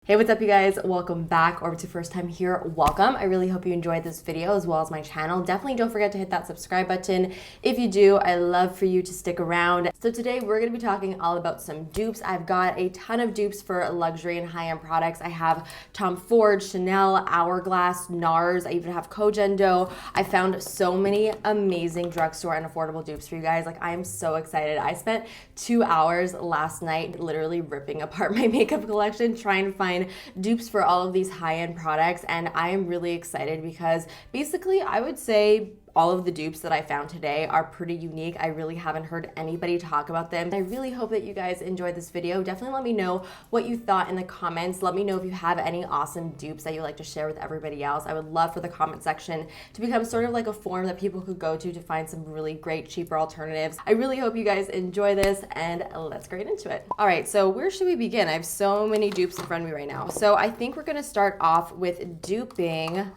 Hey, what's up you guys? Welcome back, or if it's your first time here, welcome. I really hope you enjoyed this video as well as my channel. Definitely don't forget to hit that subscribe button. If you do, I love for you to stick around. So today we're gonna be talking all about some dupes. I've got a ton of dupes for luxury and high-end products. I have Tom Ford, Chanel, Hourglass, NARS. I even have Kogendo. I found so many amazing drugstore and affordable dupes for you guys. Like, I am so excited. I spent 2 hours last night literally ripping apart my makeup collection, trying to find dupes for all of these high-end products, and I am really excited because basically I would say all of the dupes that I found today are pretty unique. I really haven't heard anybody talk about them. I really hope that you guys enjoyed this video. Definitely let me know what you thought in the comments. Let me know if you have any awesome dupes that you'd like to share with everybody else. I would love for the comment section to become sort of like a forum that people could go to find some really great, cheaper alternatives. I really hope you guys enjoy this, and let's get into it. All right, so where should we begin? I have so many dupes in front of me right now. So I think we're gonna start off with duping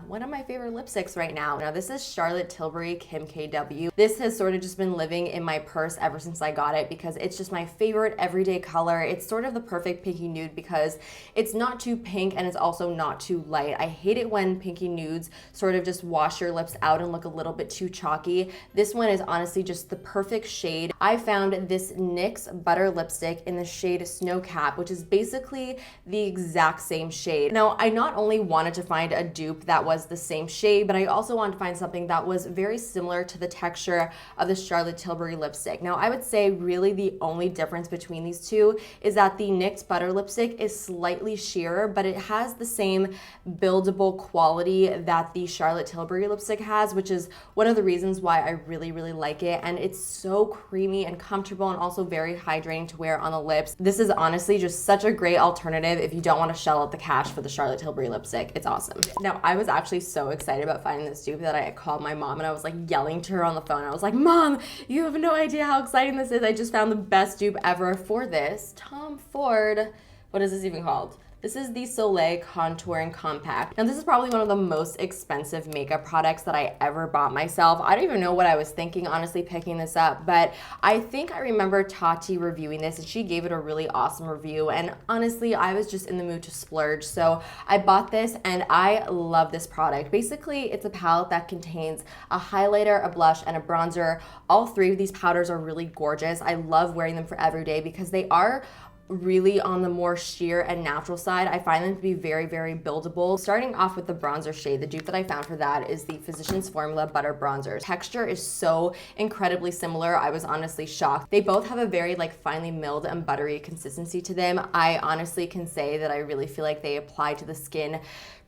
one of my favorite lipsticks right now. Now this is Charlotte Tilbury Kim Kw. This has sort of just been living in my purse ever since I got it because it's just my favorite everyday color. It's sort of the perfect pinky nude because it's not too pink and it's also not too light. I hate it when pinky nudes sort of just wash your lips out and look a little bit too chalky. This one is honestly just the perfect shade. I found this NYX Butter Lipstick in the shade Snow Cap, which is basically the exact same shade. Now, I not only wanted to find a dupe that was the same shade, but I also wanted to find something that was very similar to the texture of the Charlotte Tilbury lipstick. Now, I would say really the only difference between these two is that the NYX Butter Lipstick is slightly sheerer, but it has the same buildable quality that the Charlotte Tilbury lipstick has, which is one of the reasons why I really, really like it. And it's so creamy and comfortable and also very hydrating to wear on the lips. This is honestly just such a great alternative if you don't want to shell out the cash for the Charlotte Tilbury lipstick. It's awesome. Now, I was actually so excited about finding this dupe that I called my mom and I was like yelling to her on the phone. I was like, Mom, you have no idea how exciting this is. I just found the best dupe ever for this Tom Ford. What is this even called? This is the Soleil Contouring Compact. Now, this is probably one of the most expensive makeup products that I ever bought myself. I don't even know what I was thinking, honestly, picking this up, but I think I remember Tati reviewing this and she gave it a really awesome review. And honestly, I was just in the mood to splurge. So I bought this and I love this product. Basically, it's a palette that contains a highlighter, a blush, and a bronzer. All three of these powders are really gorgeous. I love wearing them for every day because they are really on the more sheer and natural side. I find them to be very, very buildable. Starting off with the bronzer shade, the dupe that I found for that is the Physicians Formula Butter Bronzer. Texture is so incredibly similar. I was honestly shocked. They both have a very like finely milled and buttery consistency to them. I honestly can say that I really feel like they apply to the skin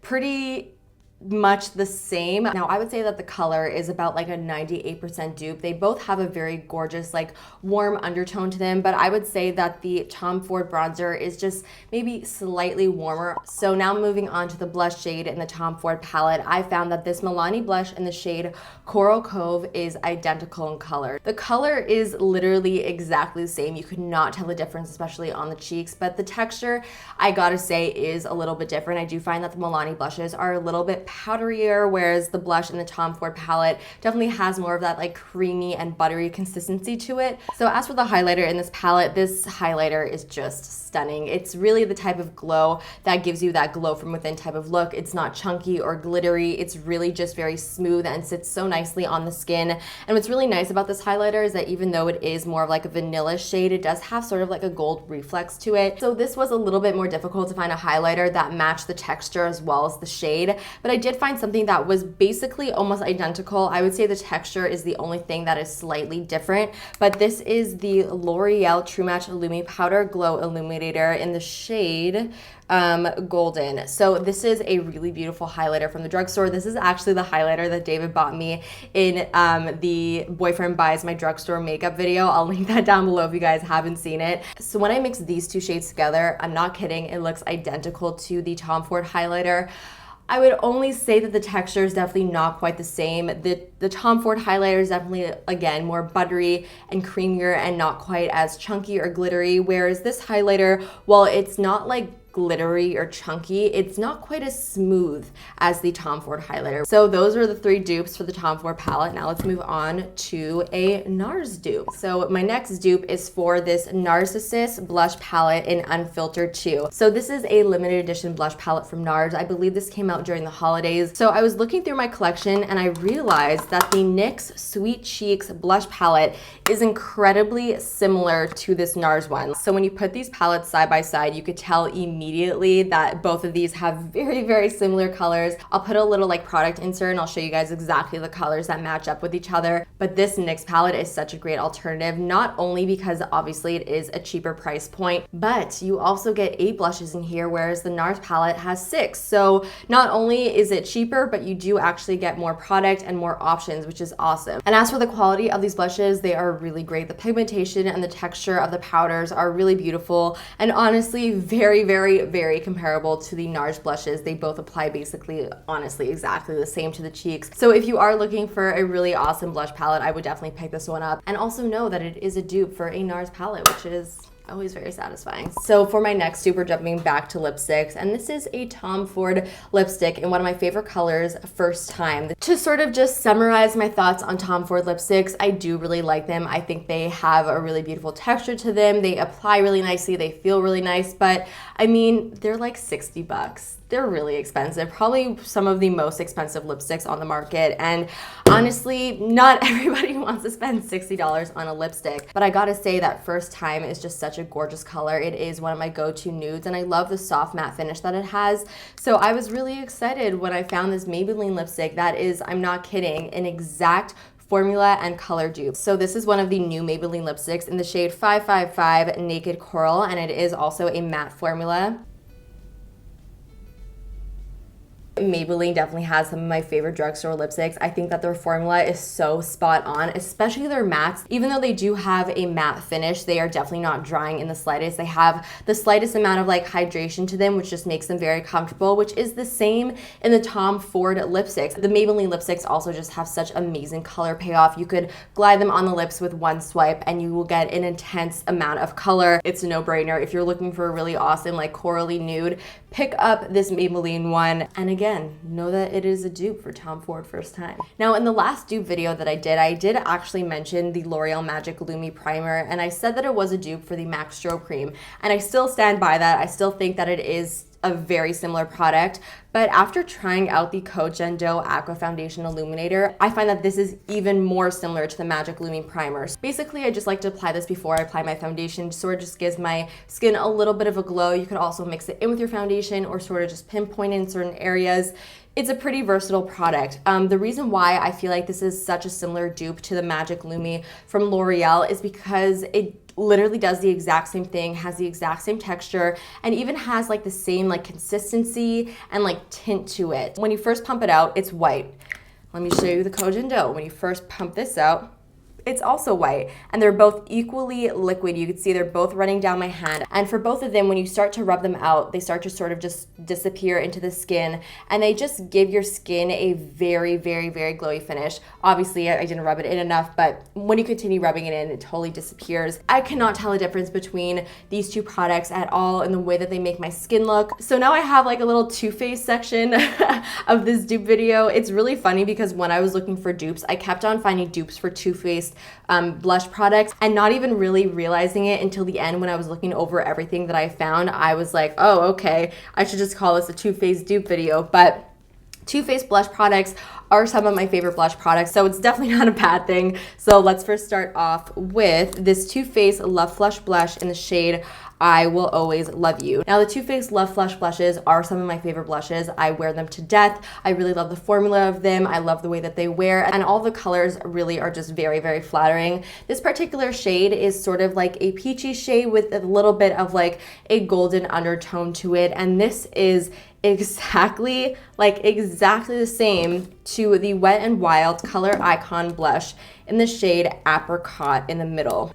pretty much the same. Now, I would say that the color is about like a 98% dupe. They both have a very gorgeous, like warm undertone to them, but I would say that the Tom Ford bronzer is just maybe slightly warmer. So now moving on to the blush shade in the Tom Ford palette, I found that this Milani blush in the shade Coral Cove is identical in color. The color is literally exactly the same. You could not tell the difference, especially on the cheeks, but the texture, I gotta say, is a little bit different. I do find that the Milani blushes are a little bit powderier, whereas the blush in the Tom Ford palette definitely has more of that like creamy and buttery consistency to it. So as for the highlighter in this palette, this highlighter is just stunning. It's really the type of glow that gives you that glow from within type of look. It's not chunky or glittery. It's really just very smooth and sits so nicely on the skin. And what's really nice about this highlighter is that even though it is more of like a vanilla shade, it does have sort of like a gold reflex to it. So this was a little bit more difficult to find a highlighter that matched the texture as well as the shade, but I did find something that was basically almost identical. I would say the texture is the only thing that is slightly different, but this is the L'Oreal True Match Lumi Powder Glow Illuminator in the shade Golden. So this is a really beautiful highlighter from the drugstore. This is actually the highlighter that David bought me in the Boyfriend Buys My Drugstore makeup video. I'll link that down below if you guys haven't seen it. So when I mix these two shades together, I'm not kidding, it looks identical to the Tom Ford highlighter. I would only say that the texture is definitely not quite the same. The Tom Ford highlighter is definitely, again, more buttery and creamier and not quite as chunky or glittery, whereas this highlighter, while it's not like glittery or chunky. It's not quite as smooth as the Tom Ford highlighter. So those are the 3 dupes for the Tom Ford palette. Now let's move on to a NARS dupe. So my next dupe is for this Narcissus blush palette in Unfiltered 2. So this is a limited edition blush palette from NARS. I believe this came out during the holidays. So I was looking through my collection and I realized that the NYX Sweet Cheeks blush palette is incredibly similar to this NARS one. So when you put these palettes side by side, you could tell immediately that both of these have very, very similar colors. I'll put a little like product insert and I'll show you guys exactly the colors that match up with each other. But this NYX palette is such a great alternative, not only because obviously it is a cheaper price point, but you also get 8 blushes in here, whereas the NARS palette has 6. So not only is it cheaper, but you do actually get more product and more options, which is awesome. And as for the quality of these blushes, they are really great. The pigmentation and the texture of the powders are really beautiful and honestly very, very, very comparable to the NARS blushes. They both apply basically, honestly, exactly the same to the cheeks. So if you are looking for a really awesome blush palette, I would definitely pick this one up. And also know that it is a dupe for a NARS palette, which is always very satisfying. So for my next dupe, we're jumping back to lipsticks, and this is a Tom Ford lipstick in one of my favorite colors, First Time. To sort of just summarize my thoughts on Tom Ford lipsticks, I do really like them. I think they have a really beautiful texture to them. They apply really nicely. They feel really nice, but I mean, they're like 60 bucks. They're really expensive, probably some of the most expensive lipsticks on the market. And honestly, not everybody wants to spend $60 on a lipstick. But I gotta say that First Time is just such a gorgeous color. It is one of my go-to nudes, and I love the soft matte finish that it has. So I was really excited when I found this Maybelline lipstick that is, I'm not kidding, an exact formula and color dupe. So this is one of the new Maybelline lipsticks in the shade 555 Naked Coral, and it is also a matte formula. Maybelline definitely has some of my favorite drugstore lipsticks. I think that their formula is so spot on, especially their mattes. Even though they do have a matte finish, they are definitely not drying in the slightest. They have the slightest amount of like hydration to them, which just makes them very comfortable, which is the same in the Tom Ford lipsticks. The Maybelline lipsticks also just have such amazing color payoff. You could glide them on the lips with one swipe and you will get an intense amount of color. It's a no-brainer. If you're looking for a really awesome like corally nude, pick up this Maybelline one. And again, know that it is a dupe for Tom Ford First Time. Now, in the last dupe video that I did actually mention the L'Oreal Magic Lumi Primer, and I said that it was a dupe for the MAC Strobe Cream, and I still stand by that. I still think that it is a very similar product, but after trying out the Coach Endo Aqua Foundation Illuminator, I find that this is even more similar to the Magic Lumi Primer. So basically, I just like to apply this before I apply my foundation, sort of just gives my skin a little bit of a glow. You could also mix it in with your foundation or sort of just pinpoint in certain areas. It's a pretty versatile product. The reason why I feel like this is such a similar dupe to the Magic Lumi from L'Oreal is because it literally does the exact same thing, has the exact same texture, and even has like the same like consistency and like tint to it. When you first pump it out, it's white. Let me show you the Coach Endo. When you first pump this out, it's also white, and they're both equally liquid. You can see they're both running down my hand, and for both of them, when you start to rub them out, they start to sort of just disappear into the skin, and they just give your skin a very, very, very glowy finish. Obviously, I didn't rub it in enough, but when you continue rubbing it in, it totally disappears. I cannot tell a difference between these two products at all in the way that they make my skin look. So now I have like a little Too Faced section of this dupe video. It's really funny because when I was looking for dupes, I kept on finding dupes for Too Faced blush products and not even really realizing it until the end. When I was looking over everything that I found, I was like, oh, okay, I should just call this a Too Faced dupe video. But Too Faced blush products are some of my favorite blush products, so it's definitely not a bad thing. So let's first start off with this Too Faced Love Flush blush in the shade I Will Always Love You. Now, the Too Faced Love Flush blushes are some of my favorite blushes. I wear them to death. I really love the formula of them. I love the way that they wear, and all the colors really are just very, very flattering. This particular shade is sort of like a peachy shade with a little bit of like a golden undertone to it, and this is exactly the same to the Wet n Wild Color Icon blush in the shade Apricot in the middle.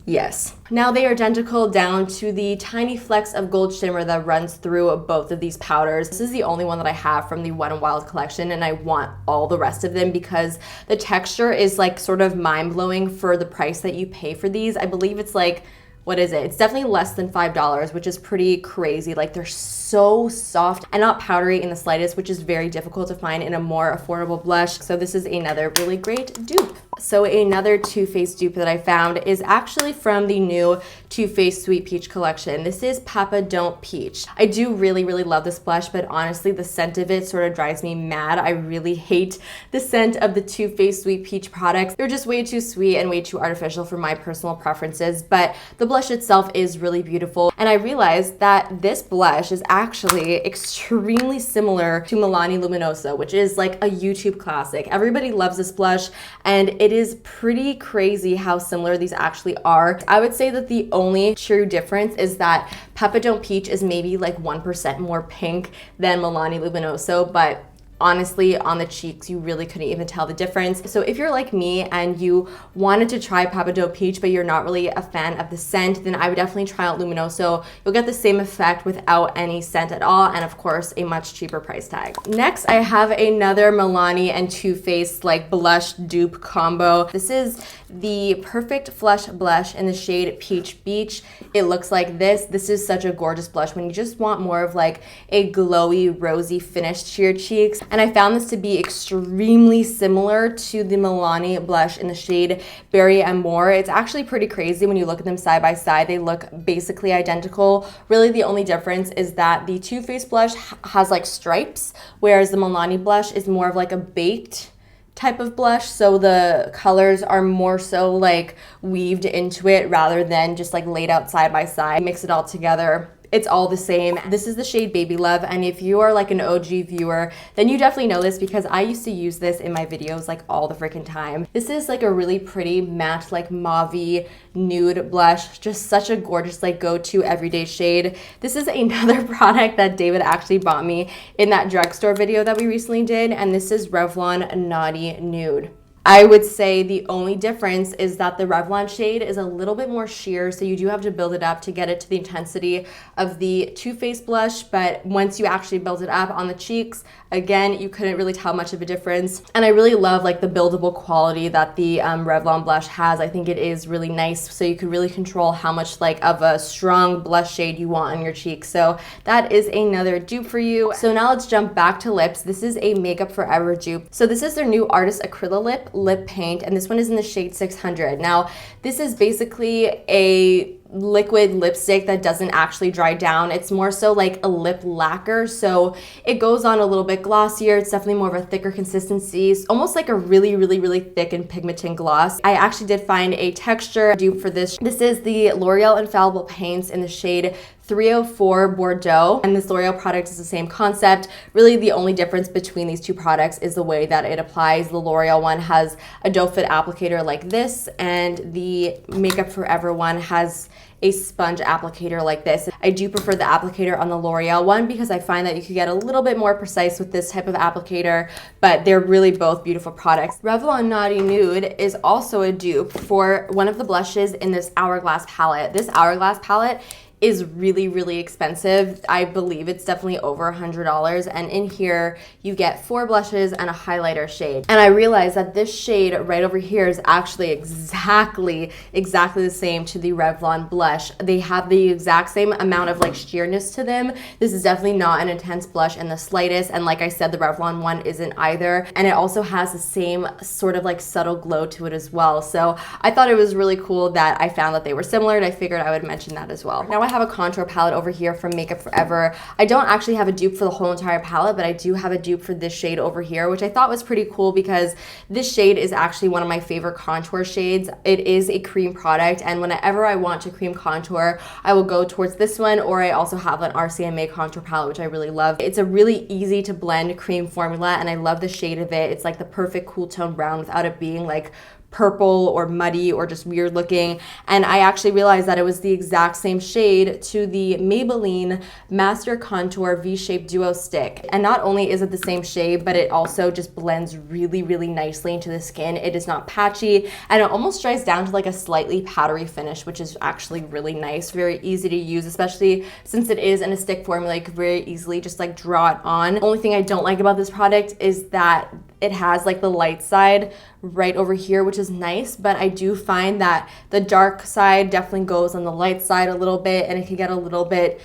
Yes. Now they are identical down to the tiny flecks of gold shimmer that runs through both of these powders. This is the only one that I have from the Wet n Wild collection, and I want all the rest of them because the texture is like sort of mind-blowing for the price that you pay for these. I believe it's like, what is it? It's definitely less than $5, which is pretty crazy. Like they're so soft and not powdery in the slightest, which is very difficult to find in a more affordable blush. So this is another really great dupe. So another Too Faced dupe that I found is actually from the new Too Faced Sweet Peach collection. This is Papa Don't Peach. I do really love this blush, but honestly the scent of it sort of drives me mad. I really hate the scent of the Too Faced Sweet Peach products. They're just way too sweet and way too artificial for my personal preferences, but the blush itself is really beautiful. And I realized that this blush is actually extremely similar to Milani Luminosa, which is like a YouTube classic. Everybody loves this blush, and it is pretty crazy how similar these actually are. I would say that the only true difference is that Papa Don't Peach is maybe like 1% more pink than Milani Luminosa, but honestly, on the cheeks, you really couldn't even tell the difference. So if you're like me and you wanted to try Papa Don't Peach, but you're not really a fan of the scent, then I would definitely try out Luminoso. You'll get the same effect without any scent at all, and of course, a much cheaper price tag. Next, I have another Milani and Too Faced like blush dupe combo. This is the Perfect Flush Blush in the shade Peach Beach. It looks like this. This is such a gorgeous blush when you just want more of like a glowy, rosy finish to your cheeks. And I found this to be extremely similar to the Milani blush in the shade Berry Amore. It's actually pretty crazy when you look at them side by side. They look basically identical. Really, the only difference is that the Too Faced blush has like stripes, whereas the Milani blush is more of like a baked type of blush, so the colors are more so like weaved into it rather than just like laid out side by side. Mix it all together, it's all the same. This is the shade Baby Love, and if you are like an OG viewer, then you definitely know this because I used to use this in my videos like all the freaking time. This is like a really pretty matte like mauve-y nude blush, just such a gorgeous like go-to everyday shade. This is another product that David actually bought me in that drugstore video that we recently did, and this is Revlon Naughty Nude. I would say the only difference is that the Revlon shade is a little bit more sheer, so you do have to build it up to get it to the intensity of the Too Faced blush, but once you actually build it up on the cheeks, again, you couldn't really tell much of a difference. And I really love like the buildable quality that the Revlon blush has. I think it is really nice, so you could really control how much like of a strong blush shade you want on your cheeks. So that is another dupe for you. So now let's jump back to lips. This is a Makeup Forever dupe. So this is their new Artist Acrylolip lip paint, and this one is in the shade 600. Now, this is basically a liquid lipstick that doesn't actually dry down. It's more so like a lip lacquer, so it goes on a little bit glossier. It's definitely more of a thicker consistency. It's almost like a really thick and pigmented gloss. I actually did find a texture dupe for this. This is the L'Oreal Infallible paints in the shade 304 Bordeaux, and this L'Oreal product is the same concept. Really, the only difference between these two products is the way that it applies. The L'Oreal one has a doe foot applicator like this, and the Makeup Forever one has a sponge applicator like this. I do prefer the applicator on the L'Oreal one because I find that you could get a little bit more precise with this type of applicator, but they're really both beautiful products. Revlon Naughty Nude is also a dupe for one of the blushes in this Hourglass palette. This Hourglass palette is really expensive. I believe it's definitely over $100, and in here you get 4 blushes and a highlighter shade. And I realized that this shade right over here is actually exactly the same to the Revlon blush. They have the exact same amount of like sheerness to them. This is definitely not an intense blush in the slightest, and like I said, the Revlon one isn't either, and it also has the same sort of like subtle glow to it as well. So I thought it was really cool that I found that they were similar, and I figured I would mention that as well. Now I have a contour palette over here from Makeup Forever. I don't actually have a dupe for the whole entire palette, but I do have a dupe for this shade over here, which I thought was pretty cool because this shade is actually one of my favorite contour shades. It is a cream product, and whenever I want to cream contour, I will go towards this one, or I also have an RCMA contour palette, which I really love. It's a really easy to blend cream formula, and I love the shade of it. It's like the perfect cool tone brown without it being like purple or muddy or just weird looking. And I actually realized that it was the exact same shade to the Maybelline Master Contour V-Shape Duo Stick. And not only is it the same shade, but it also just blends really nicely into the skin. It is not patchy, and it almost dries down to like a slightly powdery finish, which is actually really nice. Very easy to use, especially since it is in a stick formula. You could very easily just like draw it on. The only thing I don't like about this product is that it has like the light side right over here, which is nice, but I do find that the dark side definitely goes on the light side a little bit, and it can get a little bit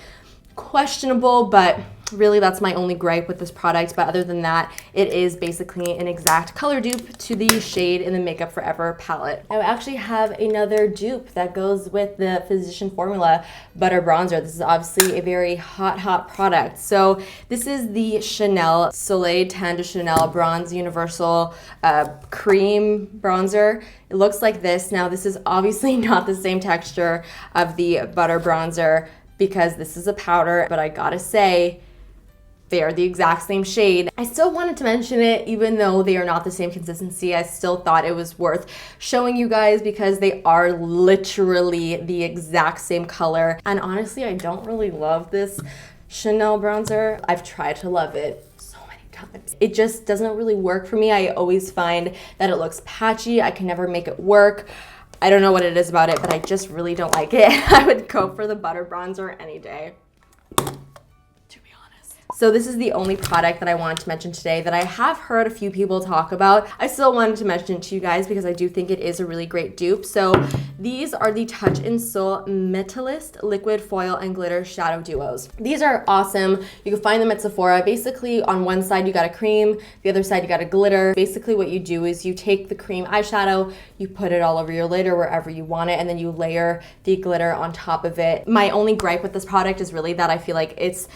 questionable, but really that's my only gripe with this product. But other than that, it is basically an exact color dupe to the shade in the Makeup Forever palette. I actually have another dupe that goes with the Physician Formula Butter Bronzer. This is obviously a very hot product. So this is the Chanel Soleil Tan de Chanel Bronze Universal Cream Bronzer. It looks like this. Now this is obviously not the same texture of the Butter Bronzer because this is a powder, but I gotta say, they are the exact same shade. I still wanted to mention it even though they are not the same consistency. I still thought it was worth showing you guys because they are literally the exact same color. And honestly, I don't really love this Chanel bronzer. I've tried to love it so many times. It just doesn't really work for me. I always find that it looks patchy. I can never make it work. I don't know what it is about it, but I just really don't like it. I would go for the Butter Bronzer any day. So this is the only product that I wanted to mention today that I have heard a few people talk about. I still wanted to mention it to you guys because I do think it is a really great dupe. So these are the Touch in Sol Mentalist Liquid Foil and Glitter Shadow Duos. These are awesome. You can find them at Sephora. Basically, on one side you got a cream, the other side you got a glitter. Basically what you do is you take the cream eyeshadow, you put it all over your lid or wherever you want it, and then you layer the glitter on top of it. My only gripe with this product is really that I feel like it's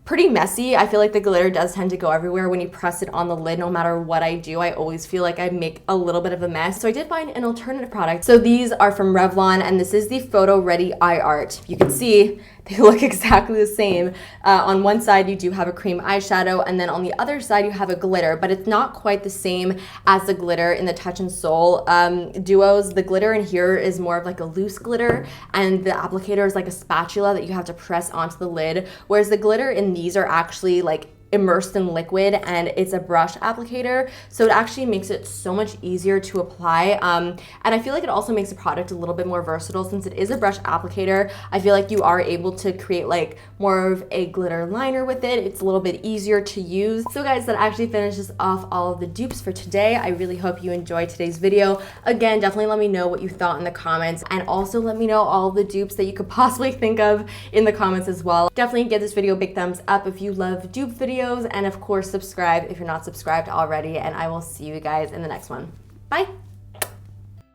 pretty messy. I feel like the glitter does tend to go everywhere when you press it on the lid. No matter what I do, I always feel like I make a little bit of a mess. So I did find an alternative product. So these are from Revlon, and this is the Photo Ready Eye Art. You can see they look exactly the same. On one side you do have a cream eyeshadow, and then on the other side you have a glitter, but it's not quite the same as the glitter in the Touch in Sol duos. The glitter in here is more of like a loose glitter, and the applicator is like a spatula that you have to press onto the lid, whereas the glitter in these are actually like immersed in liquid, and it's a brush applicator, so it actually makes it so much easier to apply. And I feel like it also makes the product a little bit more versatile since it is a brush applicator. I feel like you are able to create like more of a glitter liner with it. It's a little bit easier to use. So guys, that actually finishes off all of the dupes for today. I really hope you enjoyed today's video. Again, definitely let me know what you thought in the comments, and also let me know all of the dupes that you could possibly think of in the comments as well. Definitely give this video a big thumbs up if you love dupe videos, and of course subscribe if you're not subscribed already, and I will see you guys in the next one. Bye!